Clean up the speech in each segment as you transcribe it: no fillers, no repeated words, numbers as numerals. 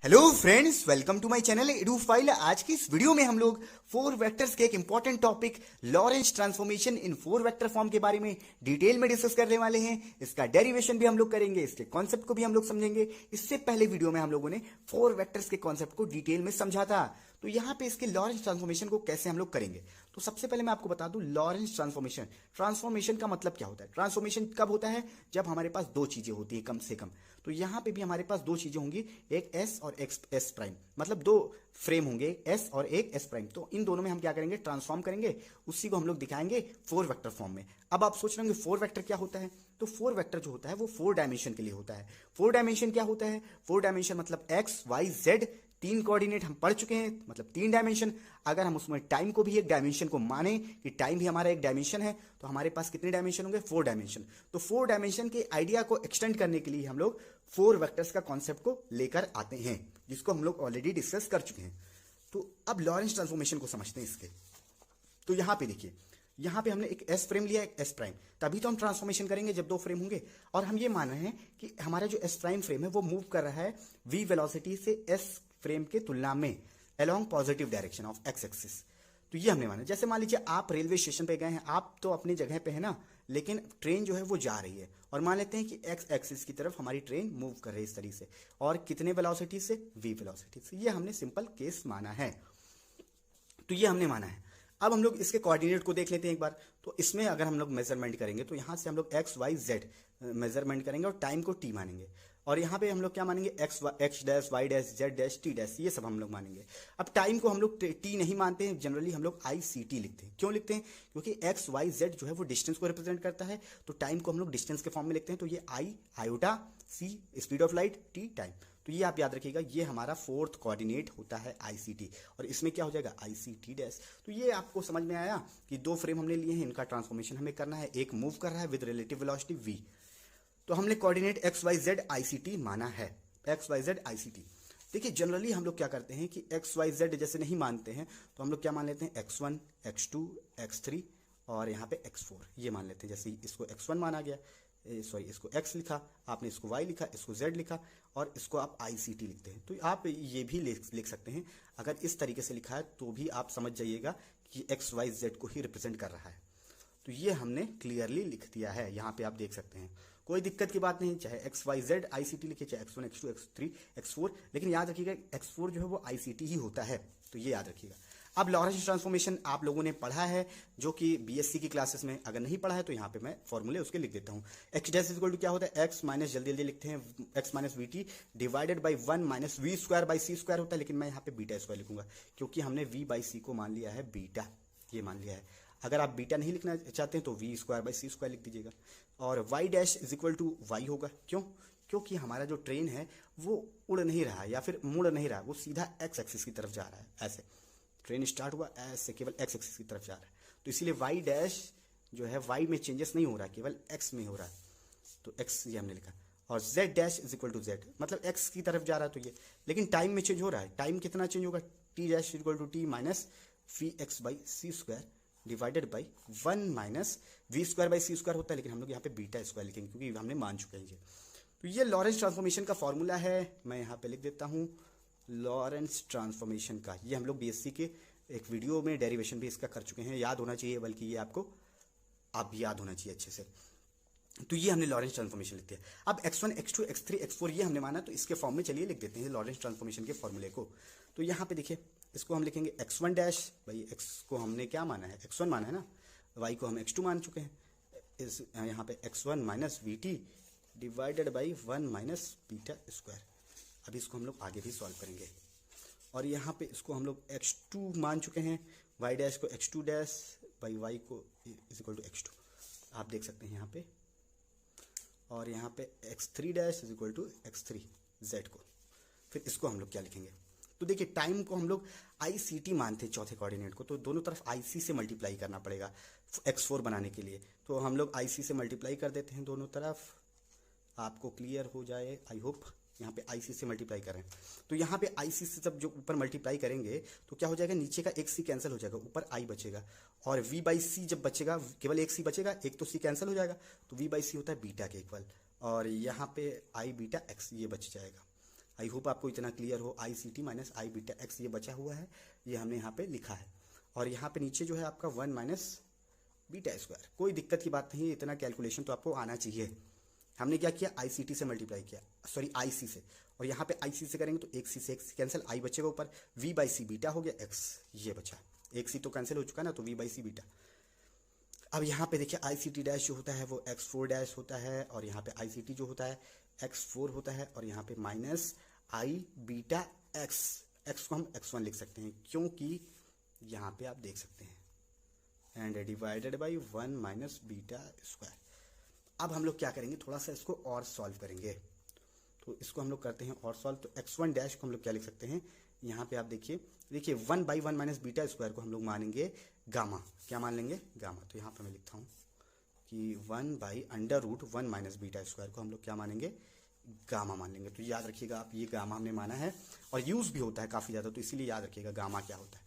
Hello friends, welcome to my channel Edufile. आज की इस वीडियो में हम लोग फोर वेक्टर्स के एक important topic Lorentz transformation in four vector form के बारे में डिटेल में डिस्कस करने वाले हैं। इसका डेरिवेशन भी हम लोग करेंगे, इसके कॉन्सेप्ट को भी हम लोग समझेंगे। इससे पहले वीडियो में हम लोगों ने फोर वेक्टर्स के कॉन्सेप्ट को डिटेल में समझा था। तो यहाँ पे इसके लॉरेंस ट्रांसफॉर्मेशन को कैसे हम लोग करेंगे, तो सबसे पहले मैं आपको बता दूं लॉरेंस ट्रांसफॉर्मेशन का मतलब क्या होता है। ट्रांसफॉर्मेशन कब होता है? जब हमारे पास दो चीजें होती है कम से कम। तो यहाँ पे भी हमारे पास दो चीजें होंगी, एक एस और एक एस प्राइम, मतलब दो फ्रेम होंगे, एस और एक एस प्राइम। तो इन दोनों में हम क्या करेंगे? ट्रांसफॉर्म करेंगे, उसी को हम लोग दिखाएंगे फोर वेक्टर फॉर्म में। अब आप सोच रहे होंगे फोर वेक्टर क्या होता है? तो फोर वेक्टर जो होता है वो फोर डायमेंशन के लिए होता है। फोर डायमेंशन क्या होता है? फोर डायमेंशन मतलब एक्स वाई जेड, तीन कोऑर्डिनेट हम पढ़ चुके हैं, मतलब तीन डायमेंशन। अगर हम उसमें टाइम को भी एक डायमेंशन को माने कि टाइम भी हमारा एक डायमेंशन है, तो हमारे पास कितने डायमेंशन होंगे? Four dimension. तो फोर डायमेंशन के आइडिया को एक्सटेंड करने के लिए हम लोग फोर वेक्टर्स का कॉन्सेप्ट को लेकर आते हैं, जिसको हम लोग ऑलरेडी डिस्कस कर चुके हैं। तो अब लॉरेंस ट्रांसफॉर्मेशन को समझते हैं इसके। तो यहां पे देखिए, यहां पे हमने एक एस फ्रेम लिया, एक एस प्राइम। तभी तो हम ट्रांसफॉर्मेशन करेंगे जब दो फ्रेम होंगे। और हम ये मान रहे हैं कि हमारा जो एस प्राइम फ्रेम है वो मूव कर रहा है वी वेलोसिटी से एस फ्रेम के तुलना में along positive direction of x axis. तो ये हमने माना। जैसे मान लीजिए आप रेलवे स्टेशन पे गए हैं, आप तो अपनी जगह पे है ना, लेकिन ट्रेन जो है वो जा रही है, और मान लेते हैं कि एक्स एक्सिस की तरफ हमारी ट्रेन मूव कर रही है इस तरीके से, और कितने वेलोसिटी से? वी वेलोसिटी से। ये हमने सिंपल केस माना है। तो ये हमने माना है। अब हम लोग इसके कोऑर्डिनेट को देख लेते हैं एक बार। तो इसमें अगर हम लोग मेजरमेंट करेंगे तो यहां से हम लोग एक्स वाई जेड मेजरमेंट करेंगे और टाइम को टी मानेंगे। और यहाँ पे हम लोग क्या मानेंगे? X dash Y dash Z dash T dash, ये सब हम लोग मानेंगे। अब टाइम को हम लोग टी नहीं मानते हैं, जनरली हम लोग आई सी टी लिखते हैं। क्यों लिखते हैं? क्योंकि एक्स वाई जेड जो है वो डिस्टेंस को रिप्रेजेंट करता है, तो टाइम को हम लोग डिस्टेंस के फॉर्म में लिखते हैं। तो ये I iota, C speed of light, T time. तो ये आप याद रखिएगा, ये हमारा फोर्थ कोऑर्डिनेट होता है आईसीटी, और इसमें क्या हो जाएगा? ICT dash. तो ये आपको समझ में आया कि दो फ्रेम हमने लिए हैं, इनका ट्रांसफॉर्मेशन हमें करना है। एक मूव कर रहा है विद रिलेटिव वेलोसिटी वी, तो हमने coordinate X Y Z ICT माना है। X Y Z ICT. देखिए जनरली हम लोग क्या करते हैं कि एक्स वाई जेड जैसे नहीं मानते हैं, तो हम लोग क्या मान लेते हैं? X one, X two, X three, और यहाँ पे एक्स फोर, ये मान लेते हैं। जैसे इसको एक्स वन माना गया, सॉरी इसको x लिखा, आपने इसको y लिखा, इसको z लिखा, और इसको आप ICT लिखते हैं। तो आप ये भी लिख सकते हैं। अगर इस तरीके से लिखा है तो भी आप समझ जाइएगा कि x y z को ही रिप्रेजेंट कर रहा है। तो ये हमने क्लियरली लिख दिया है, यहाँ पे आप देख सकते हैं। कोई दिक्कत की बात नहीं, चाहे एक्स वाई जेड ICT लिखे, चाहे x1, x2, x3, x4, लेकिन याद रखिएगा x4 जो है वो ICT ही होता है, तो ये याद रखिएगा। अब लॉरेंस ट्रांसफॉर्मेशन आप लोगों ने पढ़ा है, जो कि बीएससी की क्लासेस में। अगर नहीं पढ़ा है तो यहाँ पे मैं फॉर्मूले उसके लिख देता हूँ। एक्स डैश इक्वल टू क्या होता है? एक्स माइनस, जल्दी जल्दी लिखते हैं, X minus V T divided by one minus V square by C square होता है, लेकिन मैं यहाँ पे बीटा स्क्वायर लिखूंगा, क्योंकि हमने वी बाई सी को मान लिया है बीटा, ये मान लिया है। अगर आप बीटा नहीं लिखना चाहते हैं तो V square by C square लिख दीजिएगा। और Y dash is equal to Y होगा। क्यों? क्योंकि हमारा जो ट्रेन है वो उड़ नहीं रहा है या फिर मुड़ नहीं रहा है, वो सीधा एक्स एक्सिस की तरफ जा रहा है। ऐसे ट्रेन स्टार्ट हुआ, ऐसे केवल एक्स एक्सिस की तरफ जा रहा है, तो इसीलिए वाई डैश जो है वाई में चेंजेस नहीं हो रहा है, केवल एक्स में हो रहा है। तो एक्स ये हमने लिखा। और Z dash is equal to Z, मतलब एक्स की तरफ जा रहा है, तो ये। लेकिन टाइम में चेंज हो रहा है। टाइम कितना चेंज होगा? T dash equal to T minus V X by C square divided by one minus V square by C square होता है, लेकिन हम लोग यहाँ पे बीटा स्क्वायर लिखेंगे क्योंकि हमने मान चुके हैं ये। तो ये लॉरेंस ट्रांसफॉर्मेशन का फॉर्मूला है, मैं यहाँ पे लिख देता हूँ लॉरेंस ट्रांसफॉर्मेशन का। ये हम लोग बीएससी के एक वीडियो में डेरिवेशन भी इसका कर चुके हैं, याद होना चाहिए, बल्कि ये आपको अब याद होना चाहिए अच्छे से। तो ये हमने लॉरेंस ट्रांसफॉर्मेशन लिखते हैं। अब x1, x2, x3, x4 ये हमने माना, तो इसके फॉर्म में चलिए लिख देते हैं लॉरेंस ट्रांसफॉर्मेशन के फॉर्मूले को। तो यहाँ पे देखिए, इसको हम लिखेंगे x1 डैश, भाई x को हमने क्या माना है? x1 माना है ना, y को हम x2 मान चुके हैं। इस यहाँ पे x1 minus V T divided by one minus beta square. अब इसको हम लोग आगे भी सॉल्व करेंगे। और यहाँ पे इसको हम लोग x2 मान चुके हैं, y डैश को x2 डैश बाई y को इज इक्वल टू x2, आप देख सकते हैं यहाँ पे। और यहाँ पे x3 dash is equal to x3 z को। फिर इसको हम लोग क्या लिखेंगे? तो देखिए टाइम को हम लोग ICT मानते हैं चौथे कोऑर्डिनेट को, तो दोनों तरफ IC से मल्टीप्लाई करना पड़ेगा x4 बनाने के लिए। तो हम लोग IC से मल्टीप्लाई कर देते हैं दोनों तरफ, आपको क्लियर हो जाए आई होप। यहाँ पे IC से मल्टीप्लाई करें, तो यहाँ पे IC से जब जो ऊपर मल्टीप्लाई करेंगे तो क्या हो जाएगा? नीचे का एक C कैंसिल हो जाएगा, ऊपर I बचेगा। और V बाई C जब बचेगा, केवल एक C बचेगा, एक तो C कैंसिल हो जाएगा, तो V बाई C होता है बीटा के इक्वल। और यहाँ पे I बीटा x ये बच जाएगा। आई होप आपको इतना क्लियर हो। आई सी टी माइनस आई बीटा एक्स ये बचा हुआ है, ये हमने यहाँ पे लिखा है। और यहाँ पे नीचे जो है आपका 1 माइनस बीटा स्क्वायर। कोई दिक्कत की बात नहीं है, इतना कैलकुलेशन तो आपको आना चाहिए। हमने क्या किया, आई सी टी से मल्टीप्लाई किया, सॉरी आई सी से, और यहाँ पे आई सी से करेंगे तो एक सी से एक्स कैंसिल, आई बचेगा ऊपर, वी बाई सी बीटा हो गया, एक्स ये बचा, एक सी तो कैंसिल हो चुका ना, तो वी बाई सी बीटा। अब यहाँ पे देखिए आई सी टी डैश जो होता है वो एक्स फोर डैश होता है, और यहाँ पे आई सी टी जो होता है एक्स फोर होता है, और यहाँ पे माइनस आई बीटा एक्स, एक्स को हम एक्स वन लिख सकते हैं क्योंकि यहाँ पे आप देख सकते हैं and divided by 1 minus beta square. अब हम लोग क्या करेंगे, थोड़ा सा इसको और सॉल्व करेंगे, तो इसको हम लोग करते हैं और सॉल्व। तो एक्स वन डैश को हम लोग क्या लिख सकते हैं, यहाँ पे आप देखिए 1 बाई 1 माइनस बीटा स्क्वायर को हम लोग मानेंगे गामा, क्या मान लेंगे गामा। तो यहाँ पे मैं लिखता हूँ कि 1 by under root 1 minus beta square को हम लोग क्या मानेंगे, गामा मान लेंगे। तो याद रखिएगा आप, ये गामा हमने माना है और यूज भी होता है काफ़ी ज़्यादा, तो इसीलिए याद रखिएगा गामा क्या होता है।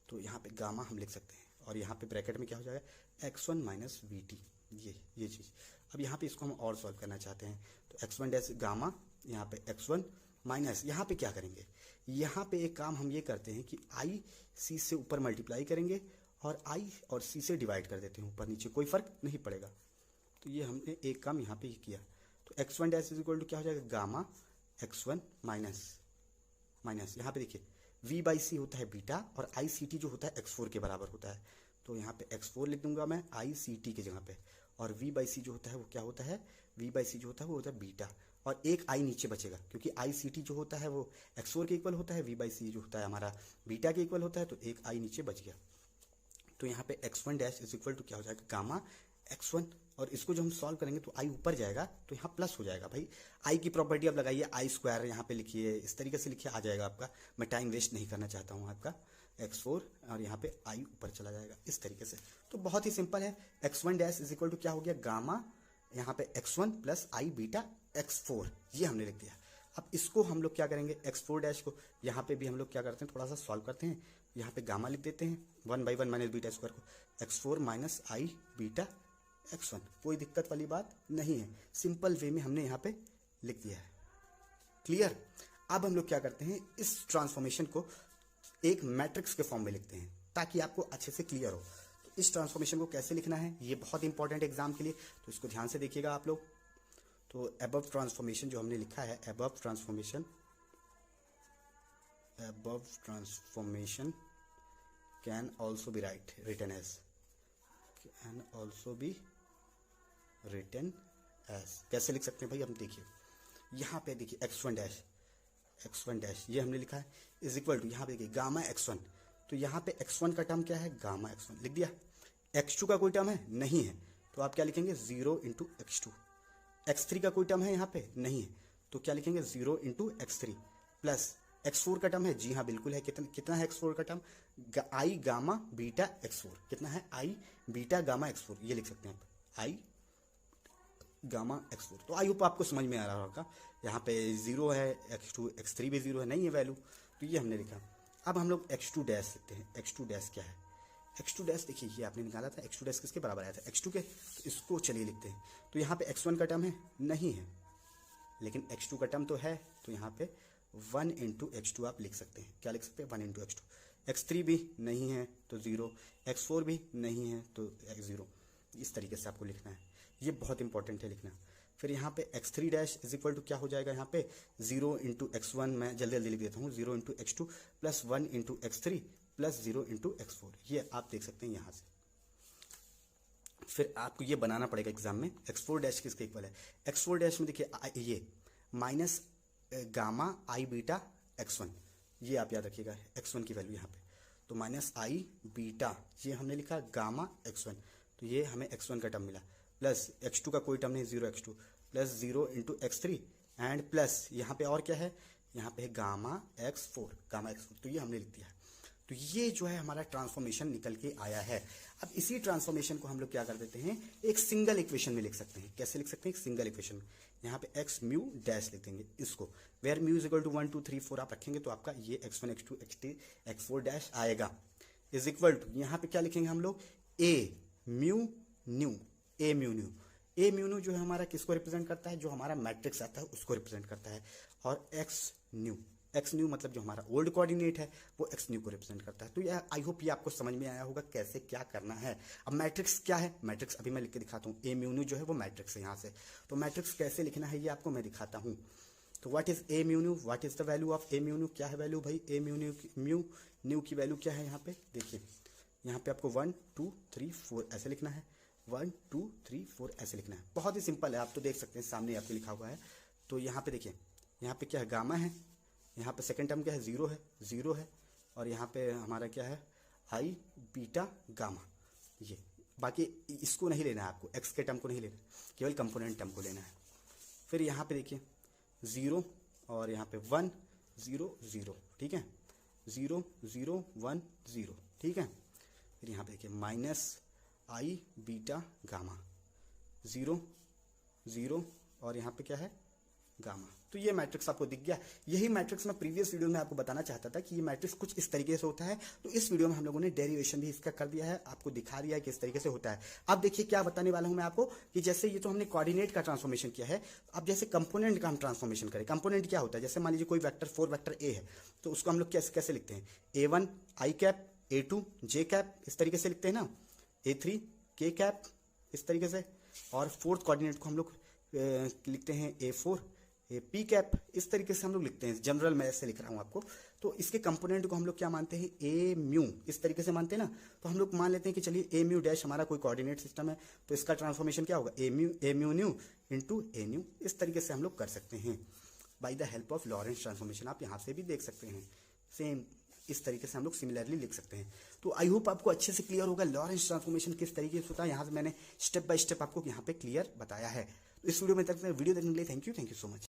तो यहाँ पे गामा हम लिख सकते हैं, और यहाँ पे ब्रैकेट में क्या हो जाएगा x1 माइनस वी टी, ये चीज़। अब यहाँ पे इसको हम और सॉल्व करना चाहते हैं, तो x1 डैश गामा, यहाँ पे x1 माइनस, यहाँ पे क्या करेंगे, यहाँ पे एक काम हम ये करते हैं कि आई सी से ऊपर मल्टीप्लाई करेंगे और आई और सी से डिवाइड कर देते हैं, ऊपर नीचे कोई फर्क नहीं पड़ेगा। तो ये हमने एक काम यहाँ पे किया। तो x1 dash is equal to क्या हो जाएगा, गामा x1 माइनस यहाँ पे देखिए v बाई सी होता है बीटा, और आई सी टी जो होता है x4 के बराबर होता है। तो यहाँ पे x4 लिख दूंगा मैं आई सी टी की जगह पे, और v बाई सी जो होता है वो क्या होता है, v बाई सी जो होता है वो होता है बीटा, और एक आई नीचे बचेगा क्योंकि आई सी टी जो होता है वो x4 के इक्वल होता है, v बाई सी जो होता है हमारा बीटा के इक्वल होता है, तो एक आई नीचे बच गया। तो यहाँ पे x1 dash is equal to क्या हो जाएगा, गामा x1, और इसको जो हम सॉल्व करेंगे तो आई ऊपर जाएगा तो यहाँ प्लस हो जाएगा। भाई आई की प्रॉपर्टी आप लगाइए, आई स्क्वायर यहाँ पे लिखिए, इस तरीके से लिखिए, आ जाएगा आपका। मैं टाइम वेस्ट नहीं करना चाहता हूँ आपका, x4 और यहाँ पे आई ऊपर चला जाएगा इस तरीके से। तो बहुत ही सिंपल है, x1 dash is equal to क्या हो गया, गामा यहाँ पे x1 प्लस आई बीटा x4, ये हमने लिख दिया। अब इसको हम लोग क्या करेंगे, x4 डैश को यहाँ पे भी हम लोग क्या करते हैं, थोड़ा सा सॉल्व करते हैं। यहाँ पे गामा लिख देते हैं 1 बाई 1 माइनस बीटा स्क्वायर को, x4 माइनस आई बीटा x1, कोई दिक्कत वाली बात नहीं है, सिंपल वे में हमने यहाँ पे लिख दिया है। क्लियर। अब हम लोग क्या करते हैं, इस ट्रांसफॉर्मेशन को एक मैट्रिक्स के फॉर्म में लिखते हैं ताकि आपको अच्छे से क्लियर हो। तो इस ट्रांसफॉर्मेशन को कैसे लिखना है, ये बहुत इंपॉर्टेंट एग्जाम के लिए, तो इसको ध्यान से देखिएगा आप लोग। तो अबव ट्रांसफॉर्मेशन जो हमने लिखा है, above transformation can also be written as, कैसे लिख सकते हैं भाई, हम देखिए यहाँ पे देखिए x1 डैश ये हमने लिखा है इज इक्वल टू, यहाँ पे देखिए गामा x1, तो यहाँ पे x1 का टर्म क्या है, गामा x1 लिख दिया। x2 का कोई टर्म है नहीं है, तो आप क्या लिखेंगे 0 इंटू x2। x3 का कोई टर्म है यहाँ पे नहीं है, तो क्या लिखेंगे 0 इंटू x3 प्लस x4 का टर्म है, जी हाँ बिल्कुल है, कितना है x4 का टर्म, आई गामा बीटा x4, कितना है आई बीटा गामा x4, ये लिख सकते हैं आप आई गामा x4। तो आई होप आपको समझ में आ रहा होगा, यहाँ पे 0 है, x2 x3 भी 0 है, नहीं है वैल्यू, तो ये हमने लिखा। अब हम लोग x2 डैश लिखते हैं, x2 डैश क्या है, x2 डैश देखिए ये आपने निकाला था, x2 डैश किसके बराबर आया था, x2 के, तो इसको चलिए लिखते हैं। तो यहाँ पे x1 का टर्म है नहीं है, लेकिन x2 का टर्म तो है, तो यहाँ पे 1 इंटू x2 आप लिख सकते हैं, क्या लिख सकते हैं 1 इंटू x2। x3 भी नहीं है तो 0, x4 भी नहीं है तो 0, इस तरीके से आपको लिखना है, ये बहुत इंपॉर्टेंट है लिखना। फिर यहाँ पे x3 dash is equal to क्या हो जाएगा, यहाँ पे 0 इंटू x1, मैं जल्दी जल्दी लिख देता हूँ, 0 into x2 plus 1 into x3 plus 0 into x4, ये आप देख सकते हैं यहाँ से। फिर आपको ये बनाना पड़ेगा एग्जाम में, x4 डैश किसके इक्वल है, x4 डैश में देखिए ये माइनस गामा आई बीटा x1, ये आप याद रखिएगा x1 की वैल्यू यहाँ पे, तो माइनस आई बीटा, ये हमने लिखा गामा x1, तो ये हमें x1 का टर्म मिला, प्लस x2 का कोई टर्म नहीं, 0 x2 plus 0 into x3 and plus यहाँ पे और क्या है, यहाँ पे है गामा x4, तो ये हमने लिख दिया। तो ये जो है हमारा ट्रांसफॉर्मेशन निकल के आया है। अब इसी ट्रांसफॉर्मेशन को हम लोग क्या कर देते हैं, एक सिंगल इक्वेशन में लिख सकते हैं। कैसे लिख सकते हैं, एक सिंगल इक्वेशन में, यहाँ पे x म्यू डैश लिख देंगे इसको, where mu is equal to 1 2 3 4 आप रखेंगे तो आपका ये x1 x2 x3 x4 dash आएगा, इज इक्वल टू यहाँ पे क्या लिखेंगे हम लोग, a म्यू न्यू जो है हमारा किसको रिप्रेजेंट करता है, जो हमारा मैट्रिक्स आता है उसको रिप्रेजेंट करता है, और x न्यू। एक्स न्यू मतलब जो हमारा ओल्ड कोऑर्डिनेट है वो एक्स न्यू को रिप्रेजेंट करता है। तो यह आई होप ये आपको समझ में आया होगा कैसे क्या करना है। अब मैट्रिक्स क्या है, मैट्रिक्स अभी मैं लिख के दिखाता हूँ। ए म्यू न्यू जो है वो मैट्रिक्स है यहाँ से। तो मैट्रिक्स कैसे लिखना है ये आपको मैं दिखाता हूँ। तो what is a mu new, what is the value of A mu new, क्या है वैल्यू भाई ए म्यू न्यू की वैल्यू क्या है यहाँ पे देखिए। यहाँ पे आपको 1 2 3 4 ऐसे लिखना है, 1 2 3 4 ऐसे लिखना है। बहुत ही सिंपल है, आप तो देख सकते हैं सामने आपके लिखा हुआ है। तो यहाँ पे देखिए, यहाँ पे क्या है गामा है, यहाँ पे सेकेंड टर्म क्या है जीरो है और यहाँ पे हमारा क्या है आई बीटा गामा। ये बाकी इसको नहीं लेना है आपको, एक्स के टर्म को नहीं लेना, केवल कंपोनेंट टर्म को लेना है। फिर यहाँ पे देखिए 0 और यहाँ पे 1 0 0, ठीक है, 0 0 1 0, ठीक है। फिर यहाँ पे देखिए माइनस आई बीटा गामा 0 0 और यहाँ पे क्या है गामा। तो ये मैट्रिक्स आपको दिख गया। यही मैट्रिक्स मैं प्रीवियस वीडियो में आपको बताना चाहता था कि ये मैट्रिक्स कुछ इस तरीके से होता है। तो इस वीडियो में हम लोगों ने डेरिवेशन भी इसका कर दिया है, आपको दिखा दिया है किस तरीके से होता है। अब देखिए क्या बताने वाला हूं मैं आपको कि जैसे ये तो हमने कोऑर्डिनेट का ट्रांसफॉर्मेशन किया है, अब जैसे कंपोनेंट का हम ट्रांसफॉर्मेशन करें। कंपोनेंट क्या होता है, जैसे मान लीजिए कोई वेक्टर 4 वेक्टर ए है तो उसको हम लोग कैसे लिखते हैं, A1 आई कैप, A2 जे कैप, इस तरीके से लिखते हैं ना, A3 के कैप, इस तरीके से। और फोर्थ कोऑर्डिनेट को हम लोग लिखते हैं A4 पी कैप, इस तरीके से हम लोग लिखते हैं। जनरल मैं ऐसे लिख रहा हूँ आपको। तो इसके कंपोनेंट को हम लोग क्या मानते हैं, ए म्यू, इस तरीके से मानते हैं ना। तो हम लोग मान लेते हैं कि चलिए ए म्यू डैश हमारा कोई कोऑर्डिनेट सिस्टम है, तो इसका ट्रांसफॉर्मेशन क्या होगा, A mu nu into A nu. इस तरीके से हम लोग कर सकते हैं by the help of Lorentz transformation. आप यहाँ से भी देख सकते हैं, सेम इस तरीके से हम लोग सिमिलरली लिख सकते हैं। तो आई होप आपको अच्छे से क्लियर होगा लॉरेंस ट्रांसफॉर्मेशन किस तरीके से होता है। यहाँ से मैंने स्टेप बाय स्टेप आपको यहाँ पे क्लियर बताया है। तो इस वीडियो में तक वीडियो देखने के लिए थैंक यू सो मच।